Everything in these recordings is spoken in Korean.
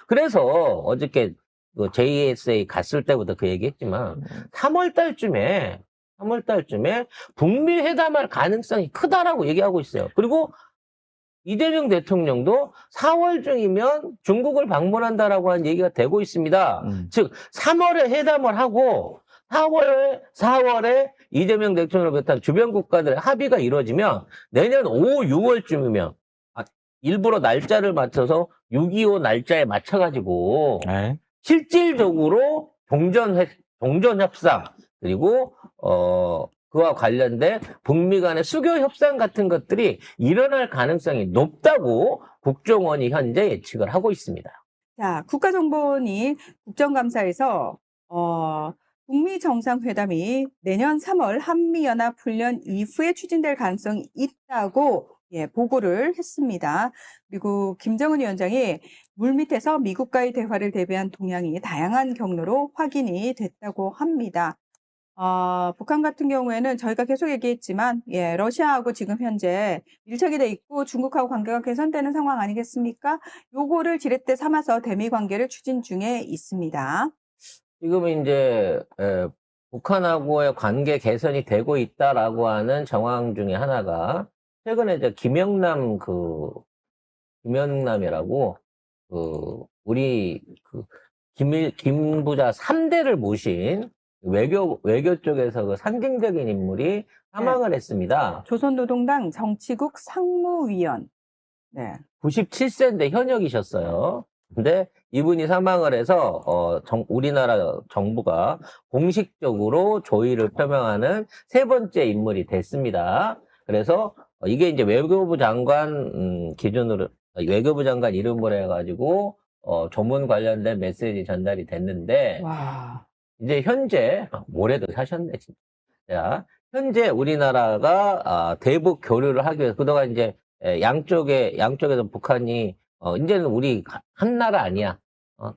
그래서 어저께 그 JSA 갔을 때부터 그 얘기했지만 3월 달쯤에 북미 회담할 가능성이 크다라고 얘기하고 있어요. 그리고 이재명 대통령도 4월 중이면 중국을 방문한다라고 하는 얘기가 되고 있습니다. 즉 3월에 회담을 하고 4월에 이재명 대통령을 비롯한 주변 국가들의 합의가 이루어지면 내년 5, 6월쯤이면 일부러 날짜를 맞춰서 6.25 날짜에 맞춰가지고 네. 실질적으로 종전 협상 그리고 그와 관련된 북미 간의 수교 협상 같은 것들이 일어날 가능성이 높다고 국정원이 현재 예측을 하고 있습니다. 자, 국가정보원이 국정감사에서 북미 정상회담이 내년 3월 한미연합훈련 이후에 추진될 가능성이 있다고 보고를 했습니다. 그리고 김정은 위원장이 물밑에서 미국과의 대화를 대비한 동향이 다양한 경로로 확인이 됐다고 합니다. 북한 같은 경우에는 저희가 계속 얘기했지만, 러시아하고 지금 현재 밀착이 돼 있고 중국하고 관계가 개선되는 상황 아니겠습니까? 요거를 지렛대 삼아서 대미 관계를 추진 중에 있습니다. 지금 이제 북한하고의 관계 개선이 되고 있다라고 하는 정황 중에 하나가 최근에 이제 김영남이라고 우리 김 부자 3대를 모신 외교 쪽에서 그 상징적인 인물이 사망을 했습니다. 조선노동당 정치국 상무위원. 네. 97세인데 현역이셨어요. 근데 이분이 사망을 해서 우리나라 정부가 공식적으로 조의를 표명하는 세 번째 인물이 됐습니다. 그래서 이게 이제 외교부 장관 기준으로 외교부 장관 이름으로 해가지고 조문 관련된 메시지 전달이 됐는데 와. 이제 현재 모레도 사셨네 진짜. 자, 현재 우리나라가 대북 교류를 하기 위해서 그동안 이제 양쪽에서 북한이 이제는 우리 한 나라 아니야.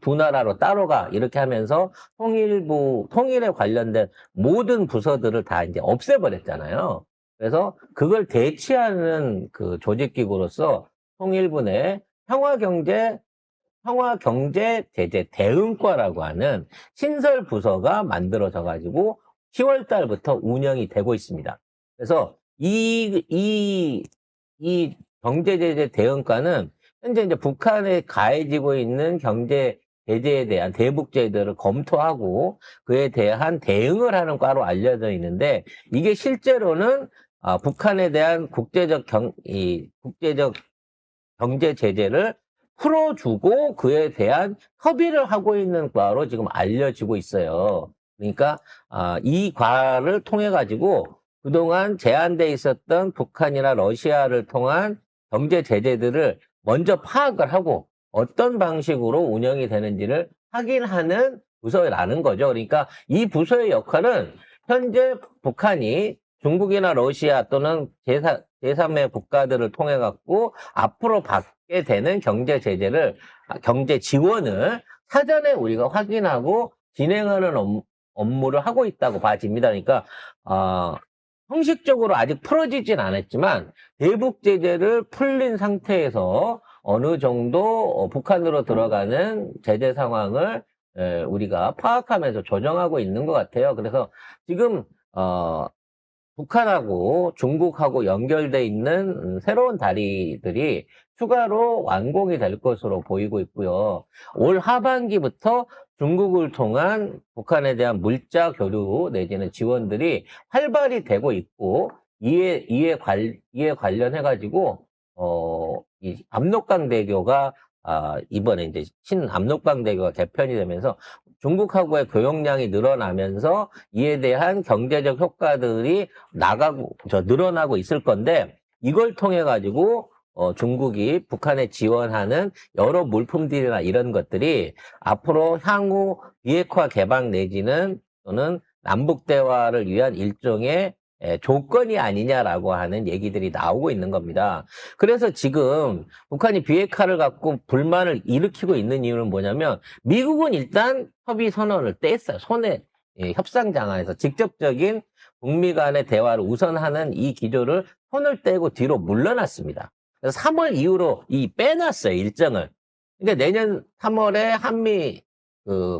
두 나라로 따로 가. 이렇게 하면서 통일에 관련된 모든 부서들을 다 이제 없애버렸잖아요. 그래서 그걸 대치하는 그 조직기구로서 통일부 내 평화경제제재 대응과라고 하는 신설 부서가 만들어져 가지고 10월 달부터 운영이 되고 있습니다. 그래서 이 경제제재 대응과는 현재 이제 북한에 가해지고 있는 경제 제재에 대한 대북 제재를 검토하고 그에 대한 대응을 하는 과로 알려져 있는데 이게 실제로는 북한에 대한 국제적 경제 제재를 풀어주고 그에 대한 협의를 하고 있는 과로 지금 알려지고 있어요. 그러니까 이 과를 통해 가지고 그동안 제한돼 있었던 북한이나 러시아를 통한 경제 제재들을 먼저 파악을 하고 어떤 방식으로 운영이 되는지를 확인하는 부서라는 거죠. 그러니까 이 부서의 역할은 현재 북한이 중국이나 러시아 또는 제3의 국가들을 통해 갖고 앞으로 받게 되는 경제 지원을 사전에 우리가 확인하고 진행하는 업무를 하고 있다고 봐집니다. 그러니까 형식적으로 아직 풀어지진 않았지만 대북 제재를 풀린 상태에서 어느 정도 북한으로 들어가는 제재 상황을 우리가 파악하면서 조정하고 있는 것 같아요. 그래서 지금 북한하고 중국하고 연결돼 있는 새로운 다리들이 추가로 완공이 될 것으로 보이고 있고요. 올 하반기부터 중국을 통한 북한에 대한 물자 교류 내지는 지원들이 활발히 되고 있고 이에 관련해가지고 이 압록강대교가 이번에 이제 신압록강대교가 개편이 되면서 중국하고의 교역량이 늘어나면서 이에 대한 경제적 효과들이 늘어나고 있을 건데 이걸 통해 가지고 중국이 북한에 지원하는 여러 물품들이나 이런 것들이 앞으로 향후 비핵화 개방 내지는 또는 남북 대화를 위한 일종의 조건이 아니냐라고 하는 얘기들이 나오고 있는 겁니다. 그래서 지금 북한이 비핵화를 갖고 불만을 일으키고 있는 이유는 뭐냐면 미국은 일단 협의 선언을 뗐어요. 협상 장안에서 직접적인 북미 간의 대화를 우선하는 이 기조를 손을 떼고 뒤로 물러났습니다. 그래서 3월 이후로 빼놨어요, 일정을. 그러니까 내년 3월에 한미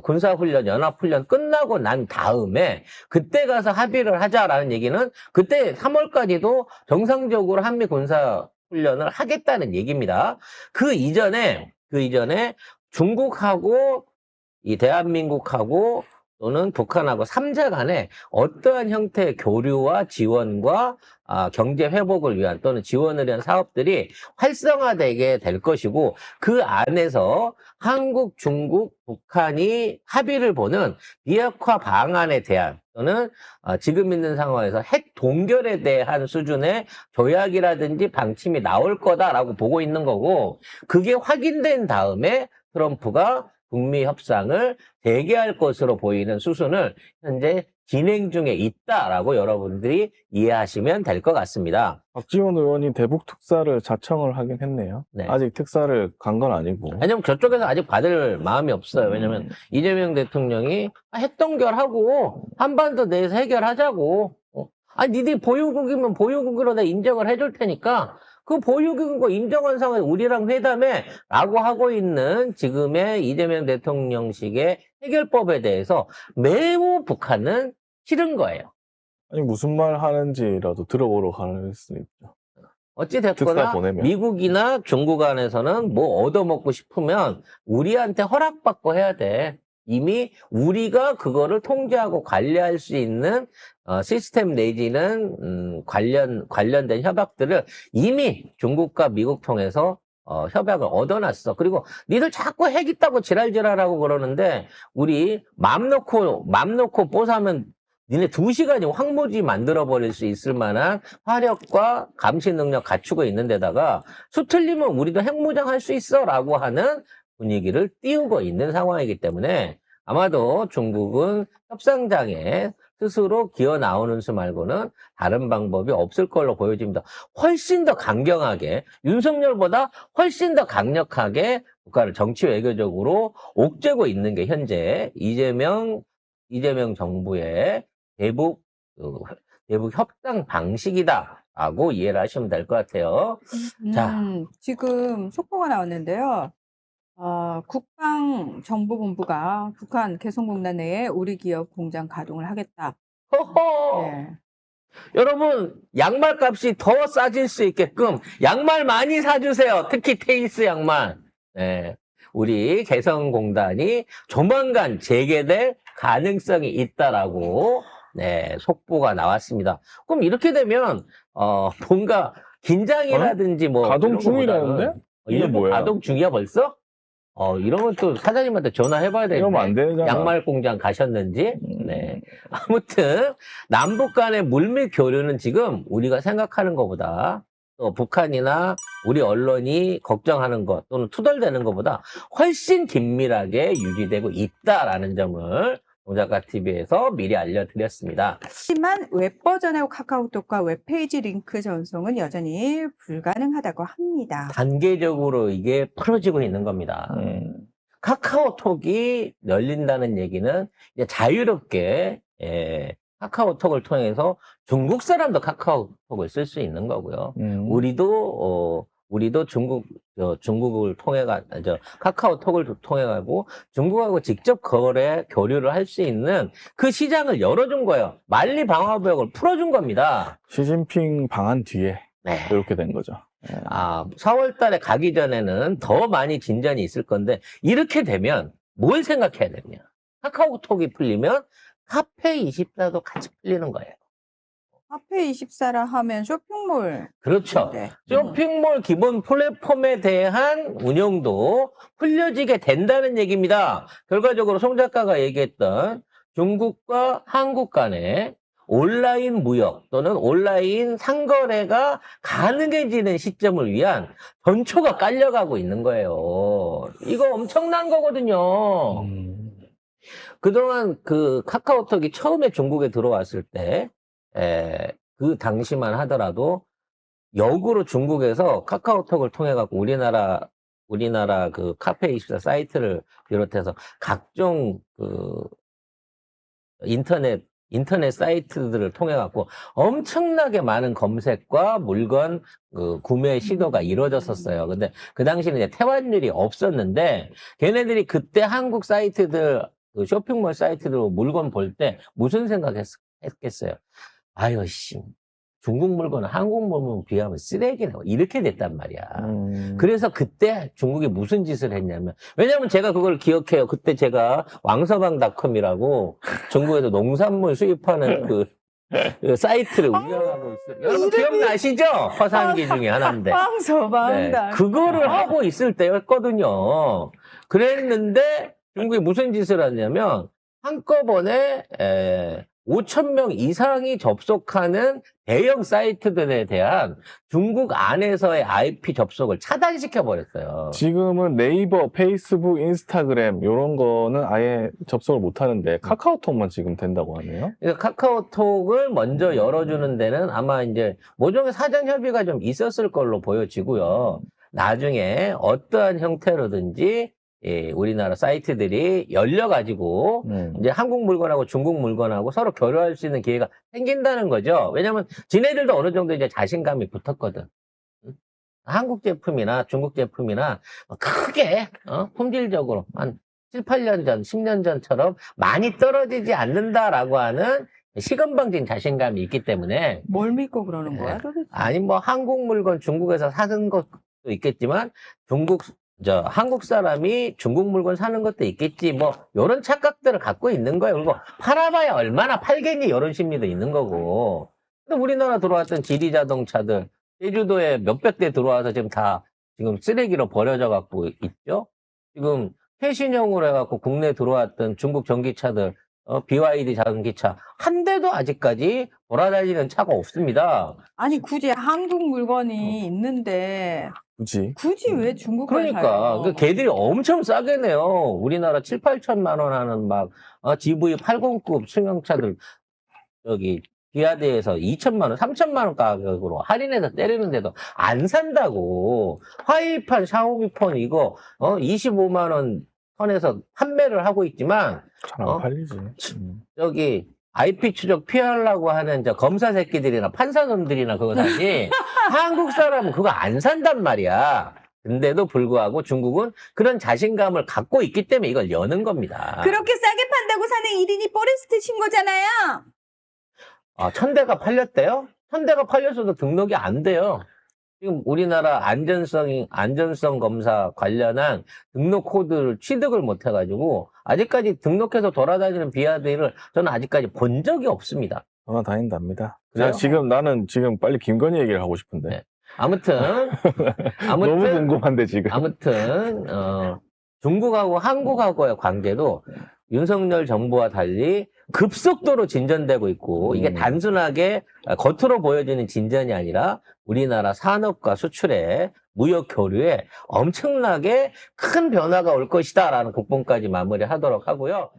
군사훈련, 연합훈련 끝나고 난 다음에 그때 가서 합의를 하자라는 얘기는 그때 3월까지도 정상적으로 한미 군사훈련을 하겠다는 얘기입니다. 그 이전에 중국하고 이 대한민국하고 또는 북한하고 3자 간에 어떠한 형태의 교류와 지원과 경제 회복을 위한 또는 지원을 위한 사업들이 활성화되게 될 것이고 그 안에서 한국, 중국, 북한이 합의를 보는 비핵화 방안에 대한 또는 지금 있는 상황에서 핵 동결에 대한 수준의 조약이라든지 방침이 나올 거다라고 보고 있는 거고 그게 확인된 다음에 트럼프가 북미 협상을 재개할 것으로 보이는 수순을 현재 진행 중에 있다라고 여러분들이 이해하시면 될 것 같습니다. 박지원 의원이 대북 특사를 자청을 하긴 했네요. 네. 아직 특사를 간 건 아니고. 왜냐면 저쪽에서 아직 받을 마음이 없어요. 왜냐면 이재명 대통령이 핵 동결하고 한반도 내에서 해결하자고. 니들이 보유국이면 보유국으로 내가 인정을 해줄 테니까 그 보유국인 거 인정한 상황에 우리랑 회담해 라고 하고 있는 지금의 이재명 대통령식의 해결법에 대해서 매우 북한은 싫은 거예요. 아니 무슨 말 하는지라도 들어보러 갈 수 있죠. 어찌 특사 됐거나 보내면. 미국이나 중국 안에서는 뭐 얻어먹고 싶으면 우리한테 허락받고 해야 돼. 이미 우리가 그거를 통제하고 관리할 수 있는 시스템 내지는 관련된 협약들을 이미 중국과 미국 통해서 협약을 얻어놨어. 그리고 니들 자꾸 핵 있다고 지랄지랄하고 그러는데 우리 맘 놓고 뽀사면 니네 2시간이 황무지 만들어버릴 수 있을 만한 화력과 감시 능력 갖추고 있는 데다가 수틀리면 우리도 핵무장 할 수 있어 라고 하는 분위기를 띄우고 있는 상황이기 때문에 아마도 중국은 협상장에 스스로 기어 나오는 수 말고는 다른 방법이 없을 걸로 보여집니다. 훨씬 더 강경하게, 윤석열보다 훨씬 더 강력하게 국가를 정치 외교적으로 옥죄고 있는 게 현재 이재명 정부의 대북 협상 방식이다라고 이해를 하시면 될 것 같아요. 자. 지금 속보가 나왔는데요. 국방정보본부가 북한 개성공단 내에 우리 기업 공장 가동을 하겠다. 호호! 네. 여러분, 양말 값이 더 싸질 수 있게끔 양말 많이 사주세요. 특히 테이스 양말. 네. 우리 개성공단이 조만간 재개될 가능성이 있다라고, 네, 속보가 나왔습니다. 그럼 이렇게 되면, 뭔가 긴장이라든지 뭐. 가동 이런 중이라는데? 거보다는 이게 일부 뭐야? 가동 중이야 벌써? 이러면 또 사장님한테 전화해봐야 이러면 안 되는데. 되잖아. 양말 공장 가셨는지. 네. 아무튼, 남북 간의 물밑 교류는 지금 우리가 생각하는 것보다 또 북한이나 우리 언론이 걱정하는 것 또는 투덜대는 것보다 훨씬 긴밀하게 유지되고 있다라는 점을 동작가 TV에서 미리 알려드렸습니다. 하지만 웹버전의 카카오톡과 웹페이지 링크 전송은 여전히 불가능하다고 합니다. 단계적으로 이게 풀어지고 있는 겁니다. 카카오톡이 열린다는 얘기는 이제 자유롭게 카카오톡을 통해서 중국 사람도 카카오톡을 쓸 수 있는 거고요. 우리도 중국을 카카오톡을 통해 가고 중국하고 직접 교류를 할 수 있는 그 시장을 열어준 거예요. 만리 방화벽을 풀어준 겁니다. 시진핑 방한 뒤에 네. 이렇게 된 거죠. 4월 달에 가기 전에는 더 많이 진전이 있을 건데, 이렇게 되면 뭘 생각해야 되냐. 카카오톡이 풀리면 카페24도 같이 풀리는 거예요. 카페24라 하면 쇼핑몰. 그렇죠. 네. 쇼핑몰 기본 플랫폼에 대한 운영도 풀려지게 된다는 얘기입니다. 결과적으로 송 작가가 얘기했던 중국과 한국 간의 온라인 무역 또는 온라인 상거래가 가능해지는 시점을 위한 전초가 깔려가고 있는 거예요. 이거 엄청난 거거든요. 그동안 그 카카오톡이 처음에 중국에 들어왔을 때, 그 당시만 하더라도 역으로 중국에서 카카오톡을 통해 갖고 우리나라 그 카페24 사이트를 비롯해서 각종 그 인터넷 인터넷 사이트들을 통해 갖고 엄청나게 많은 검색과 물건 구매 시도가 이루어졌었어요. 근데 그 당시는 이제 태환율이 없었는데 걔네들이 그때 한국 사이트들 쇼핑몰 사이트로 물건 볼 때 무슨 생각했겠어요? 아유 씨. 중국 물건은 한국 물건 비하면 쓰레기네. 이렇게 됐단 말이야. 그래서 그때 중국이 무슨 짓을 했냐면, 왜냐면 제가 그걸 기억해요. 그때 제가 왕서방닷컴이라고 중국에서 농산물 수입하는 그 사이트를 운영하고 있어요. 여러분 기억나시죠? 허상기 중에 하나인데. 황서방다. 그거를 하고 있을 때였거든요. 그랬는데 중국이 무슨 짓을 하냐면 한꺼번에 5,000명 이상이 접속하는 대형 사이트들에 대한 중국 안에서의 IP 접속을 차단시켜 버렸어요. 지금은 네이버, 페이스북, 인스타그램 이런 거는 아예 접속을 못 하는데 카카오톡만 지금 된다고 하네요. 그러니까 카카오톡을 먼저 열어주는 데는 아마 이제 모종의 사전 협의가 좀 있었을 걸로 보여지고요. 나중에 어떠한 형태로든지 우리나라 사이트들이 열려가지고 이제 한국 물건하고 중국 물건하고 서로 교류할 수 있는 기회가 생긴다는 거죠. 왜냐면 지네들도 어느 정도 이제 자신감이 붙었거든. 한국 제품이나 중국 제품이나 크게 품질적으로 한 7, 8년 전, 10년 전처럼 많이 떨어지지 않는다라고 하는 시건방진 자신감이 있기 때문에 뭘 믿고 그러는 거야, 도대체? 아니 뭐 한국 물건 중국에서 사는 것도 있겠지만 한국 사람이 중국 물건 사는 것도 있겠지 뭐 이런 착각들을 갖고 있는 거예요. 그리고 팔아봐야 얼마나 팔겠니 이런 심리도 있는 거고. 근데 우리나라 들어왔던 지리 자동차들 제주도에 몇백 대 들어와서 지금 쓰레기로 버려져 갖고 있죠. 지금 최신형으로 해갖고 국내 들어왔던 중국 전기차들 BYD 전기차 한 대도 아직까지 돌아다니는 차가 없습니다. 아니, 굳이 한국 물건이 있는데 굳이 왜 중국을 그러니까 사요? 그 걔들이 엄청 싸게 내요. 우리나라 7, 8천만 원 하는 막 GV80급 승용차들 여기 기아대에서 2천만 원, 3천만 원 가격으로 할인해서 때리는데도 안 산다고. 화이판 샤오미폰 이거 25만 원 선에서 판매를 하고 있지만 잘 안 팔리지. 여기 IP 추적 피하려고 하는 검사 새끼들이나 판사놈들이나 그거 사지 한국 사람은 그거 안 산단 말이야. 근데도 불구하고 중국은 그런 자신감을 갖고 있기 때문에 이걸 여는 겁니다. 그렇게 싸게 판다고 사는 1인이 포레스트 친 거잖아요. 1,000대가 팔렸대요? 1,000대가 팔렸어도 등록이 안 돼요. 지금 우리나라 안전성 검사 관련한 등록 코드를 취득을 못 해가지고 아직까지 등록해서 돌아다니는 비아들을 저는 아직까지 본 적이 없습니다. 돌아다닌답니다. 그래요? 나는 지금 빨리 김건희 얘기를 하고 싶은데. 네. 아무튼 너무 궁금한데 지금. 아무튼 중국하고 한국하고의 관계도 윤석열 정부와 달리 급속도로 진전되고 있고 이게 단순하게 겉으로 보여지는 진전이 아니라 우리나라 산업과 수출에 무역 교류에 엄청나게 큰 변화가 올 것이다라는 국본까지 마무리하도록 하고요.